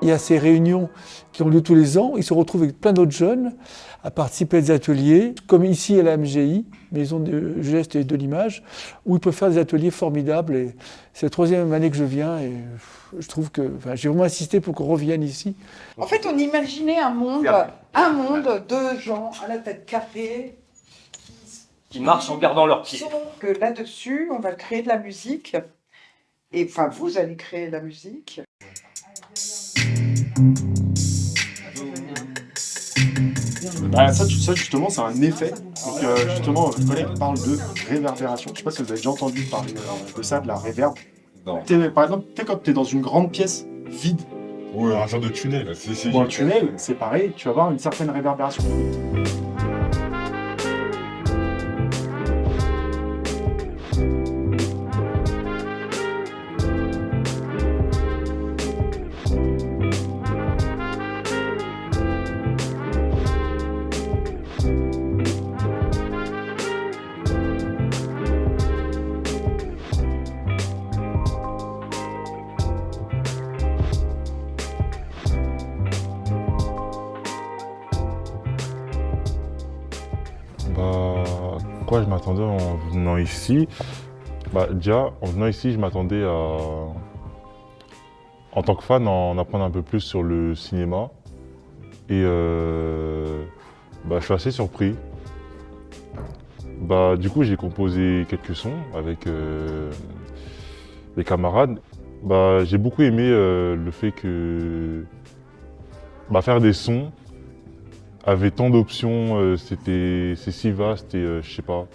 Il y a ces réunions qui ont lieu tous les ans. Ils se retrouvent avec plein d'autres jeunes à participer à des ateliers, comme ici à la MGI, Maison du geste et de l'image, où ils peuvent faire des ateliers formidables. Et c'est la 3e année que je viens et je trouve que j'ai vraiment insisté pour qu'on revienne ici. En fait, on imaginait un monde de gens à la tête carrée, qui marchent en gardant leurs pieds. Que là-dessus, on va créer de la musique. Et enfin, vous allez créer de la musique. Bah, ça justement, c'est un effet. Donc, justement, votre collègue parle de réverbération. Je sais pas si vous avez déjà entendu parler de ça, de la réverb. Non. Par exemple, quand tu es dans une grande pièce vide, Ouais, un genre de tunnel. ou un tunnel, c'est pareil, tu vas avoir une certaine réverbération. Quoi je m'attendais en venant ici? Déjà, en venant ici, je m'attendais à, en tant que fan, en apprendre un peu plus sur le cinéma. Et je suis assez surpris. Du coup, j'ai composé quelques sons avec les camarades. J'ai beaucoup aimé le fait que faire des sons avait tant d'options, c'est si vaste et je sais pas,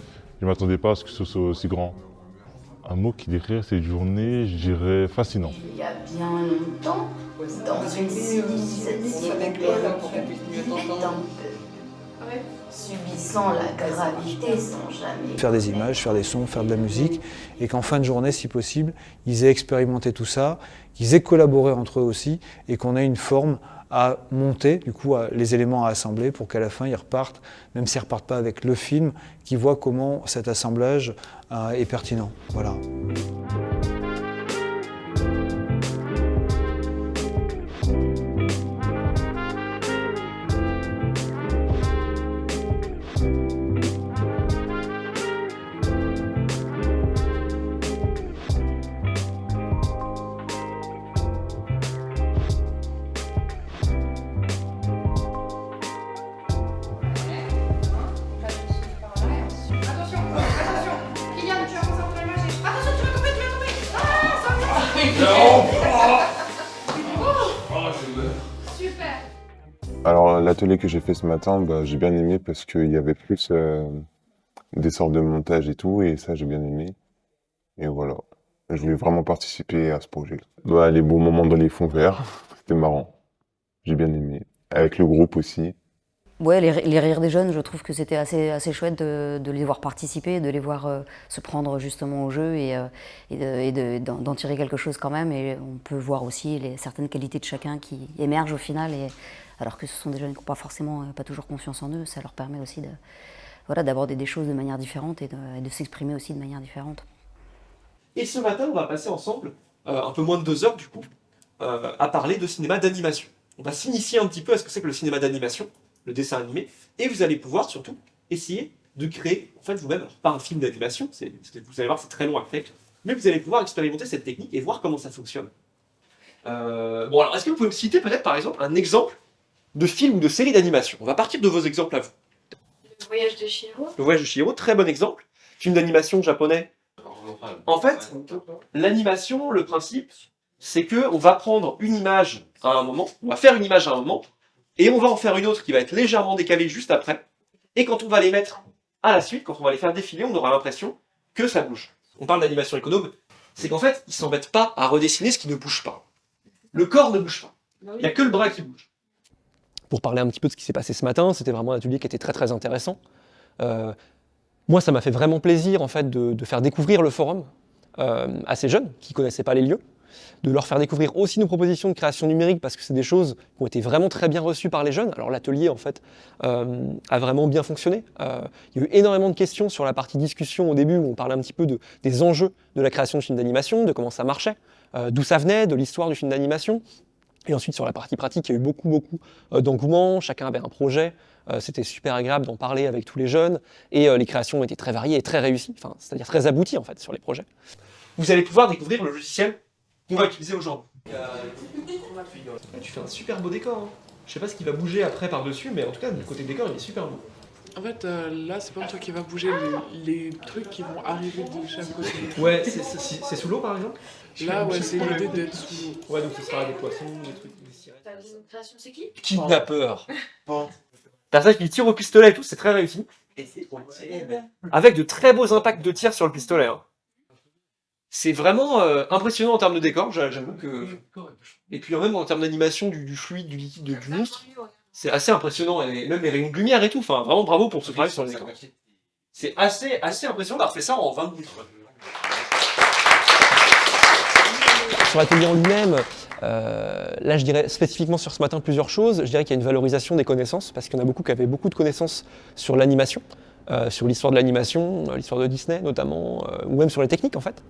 je m'attendais pas à ce que ce soit aussi grand. Un mot qui décrirait cette journée, je dirais fascinant. Il y a bien longtemps, dans une civilisation subissant la gravité sans jamais... Faire des images, faire des sons, faire de la musique, et qu'en fin de journée, si possible, ils aient expérimenté tout ça, qu'ils aient collaboré entre eux aussi, et qu'on ait une forme à monter, du coup, les éléments à assembler pour qu'à la fin, ils repartent, même s'ils ne repartent pas avec le film, qu'ils voient comment cet assemblage est pertinent. Voilà. Alors l'atelier que j'ai fait ce matin, j'ai bien aimé parce qu'il y avait plus des sortes de montage et tout, et ça j'ai bien aimé. Et voilà, je voulais vraiment participer à ce projet. Les beaux moments dans les fonds verts, c'était marrant. J'ai bien aimé. Avec le groupe aussi. Ouais, les rires des jeunes, je trouve que c'était assez chouette de les voir participer, de les voir se prendre justement au jeu et d'en tirer quelque chose quand même. Et on peut voir aussi certaines qualités de chacun qui émergent au final. Alors que ce sont des jeunes qui n'ont pas toujours confiance en eux, ça leur permet aussi d'aborder des choses de manière différente et de s'exprimer aussi de manière différente. Et ce matin, on va passer ensemble, un peu moins de 2 heures du coup, à parler de cinéma d'animation. On va s'initier un petit peu à ce que c'est que le cinéma d'animation, le dessin animé, et vous allez pouvoir surtout essayer de créer, en fait vous-même, pas un film d'animation, vous allez voir c'est très long à créer, mais vous allez pouvoir expérimenter cette technique et voir comment ça fonctionne. Alors est-ce que vous pouvez me citer peut-être par exemple un exemple de film ou de série d'animation? On va partir de vos exemples à vous. Le voyage de Chihiro. Le voyage de Chihiro, très bon exemple. Film d'animation japonais. En fait, l'animation, le principe, c'est qu'on va prendre une image à un moment, on va faire une image à un moment, et on va en faire une autre qui va être légèrement décalée juste après, et quand on va les mettre à la suite, quand on va les faire défiler, on aura l'impression que ça bouge. On parle d'animation économe, c'est qu'en fait, ils ne s'embêtent pas à redessiner ce qui ne bouge pas. Le corps ne bouge pas, il n'y a que le bras qui bouge. Pour parler un petit peu de ce qui s'est passé ce matin, c'était vraiment un atelier qui était très très intéressant. Moi, ça m'a fait vraiment plaisir en fait, de faire découvrir le forum à ces jeunes qui ne connaissaient pas les lieux, de leur faire découvrir aussi nos propositions de création numérique parce que c'est des choses qui ont été vraiment très bien reçues par les jeunes. Alors l'atelier en fait a vraiment bien fonctionné. Il y a eu énormément de questions sur la partie discussion au début où on parlait un petit peu des enjeux de la création de films d'animation, de comment ça marchait, d'où ça venait, de l'histoire du film d'animation. Et ensuite, sur la partie pratique, il y a eu beaucoup d'engouement, chacun avait un projet, c'était super agréable d'en parler avec tous les jeunes, et les créations étaient très variées et très réussies, enfin, c'est-à-dire très abouties en fait sur les projets. Vous allez pouvoir découvrir le logiciel qu'on va utiliser aujourd'hui. Tu fais un super beau décor. Hein. Je sais pas ce qui va bouger après par-dessus, mais en tout cas, du côté décor, il est super beau. En fait, là, c'est pas un truc qui va bouger, les trucs qui vont arriver de chaque côté. Ouais, c'est sous l'eau par exemple? Là, ouais, c'est l'idée d'être sous l'eau. Ouais, donc ce sera des poissons, des trucs, des sirènes. Ta deuxième création, c'est qui? Kidnappeur. Personnage qui tire au pistolet et tout, c'est très réussi. Avec de très beaux impacts de tir sur le pistolet. Hein. C'est vraiment impressionnant en termes de décor, j'avoue que... Et puis même en termes d'animation du fluide, du liquide, du monstre, c'est assez impressionnant, et même les rayons de lumière et tout, enfin vraiment bravo pour ce travail sur les décors. C'est assez impressionnant d'avoir fait ça en 20 minutes. Sur l'atelier en lui-même, là je dirais spécifiquement sur ce matin plusieurs choses. Je dirais qu'il y a une valorisation des connaissances, parce qu'il y en a beaucoup qui avaient beaucoup de connaissances sur l'animation, sur l'histoire de l'animation, l'histoire de Disney notamment, ou même sur les techniques en fait.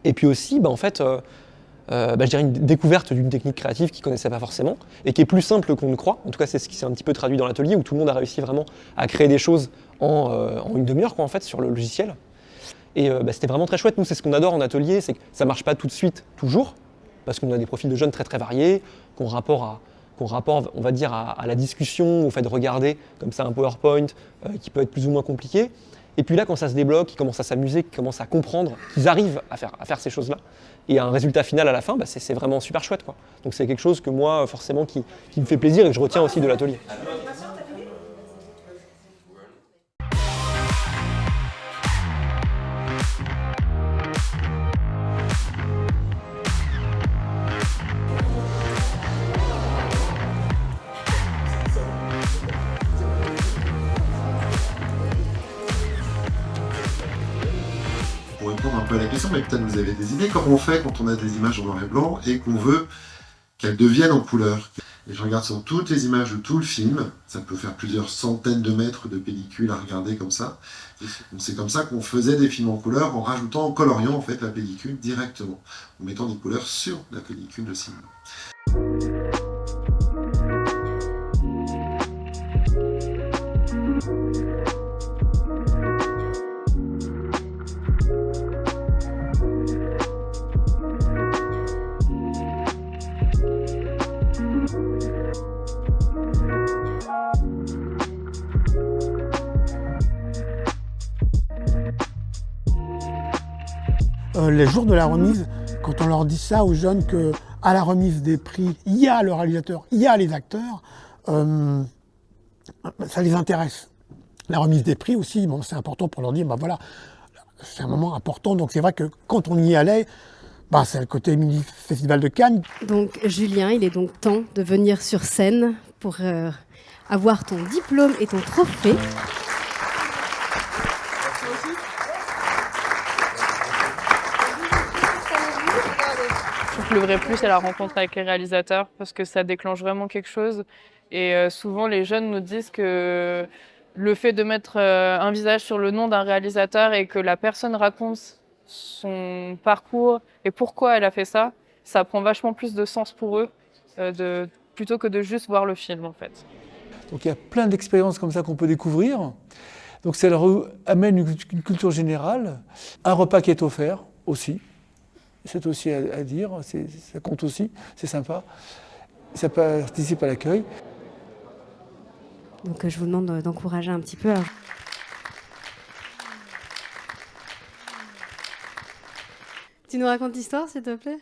Et puis aussi, je dirais une découverte d'une technique créative qu'ils ne connaissaient pas forcément, et qui est plus simple qu'on ne croit. En tout cas, c'est ce qui s'est un petit peu traduit dans l'atelier, où tout le monde a réussi vraiment à créer des choses en une demi-heure en fait, sur le logiciel. Et c'était vraiment très chouette. Nous, c'est ce qu'on adore en atelier, c'est que ça ne marche pas tout de suite, toujours, parce qu'on a des profils de jeunes très très variés, qu'on rapporte, on va dire, à la discussion, au fait de regarder comme ça un PowerPoint qui peut être plus ou moins compliqué. Et puis là, quand ça se débloque, qu'ils commencent à s'amuser, qu'ils commencent à comprendre, qu'ils arrivent à faire ces choses-là, et un résultat final à la fin, c'est vraiment super chouette, quoi. Donc c'est quelque chose que moi, forcément, qui me fait plaisir et que je retiens aussi de l'atelier. Pour répondre un peu à la question, mais peut-être vous avez des idées, comment on fait quand on a des images en noir et blanc et qu'on veut qu'elles deviennent en couleur. Et je regarde sur toutes les images de tout le film, ça peut faire plusieurs centaines de mètres de pellicule à regarder comme ça. Donc c'est comme ça qu'on faisait des films en couleur en rajoutant, en coloriant en fait la pellicule directement, en mettant des couleurs sur la pellicule de cinéma. Les jours de la remise, quand on leur dit ça aux jeunes qu'à la remise des prix, il y a le réalisateur, il y a les acteurs, ça les intéresse. La remise des prix aussi, bon, c'est important pour leur dire, voilà, c'est un moment important. Donc c'est vrai que quand on y allait, c'est le côté mini-festival de Cannes. Donc Julien, il est donc temps de venir sur scène pour avoir ton diplôme et ton trophée. Le vrai plus, c'est la rencontre avec les réalisateurs parce que ça déclenche vraiment quelque chose. Et souvent, les jeunes nous disent que le fait de mettre un visage sur le nom d'un réalisateur et que la personne raconte son parcours et pourquoi elle a fait ça, ça prend vachement plus de sens pour eux plutôt que de juste voir le film en fait. Donc il y a plein d'expériences comme ça qu'on peut découvrir. Donc ça leur amène une culture générale, un repas qui est offert aussi. C'est aussi à dire, ça compte aussi, c'est sympa. Ça participe à l'accueil. Donc je vous demande d'encourager un petit peu. Alors. Tu nous racontes l'histoire, s'il te plaît?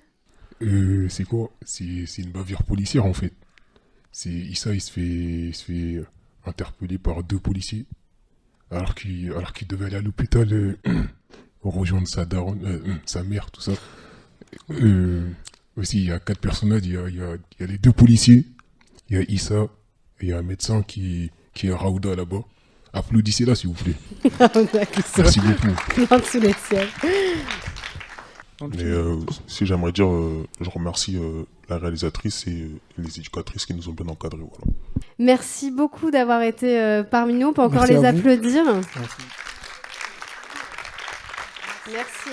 C'est quoi? C'est une bavure policière en fait. Issa, il se fait interpeller par 2 policiers alors qu'il devait aller à l'hôpital rejoindre sa mère, tout ça. Aussi, il y a 4 personnages, il y a les 2 policiers, il y a Issa, et il y a un médecin qui est Raouda là-bas. Applaudissez-la s'il vous plaît. Merci beaucoup. Non, sous les ciels. Mais si j'aimerais dire, je remercie la réalisatrice et les éducatrices qui nous ont bien encadrés. Voilà. Merci beaucoup d'avoir été parmi nous. On peut encore Merci les à vous. applaudir. Merci. Merci.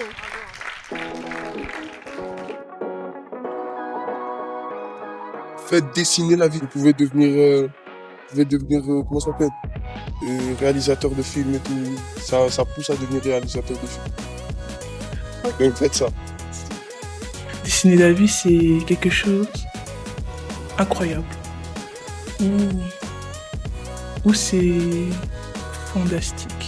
faites dessiner la vie. Vous pouvez devenir, comment ça s'appelle, réalisateur de films et tout. Ça pousse à devenir réalisateur de films. Donc faites ça. Dessiner la vie, c'est quelque chose incroyable. Ou c'est fantastique.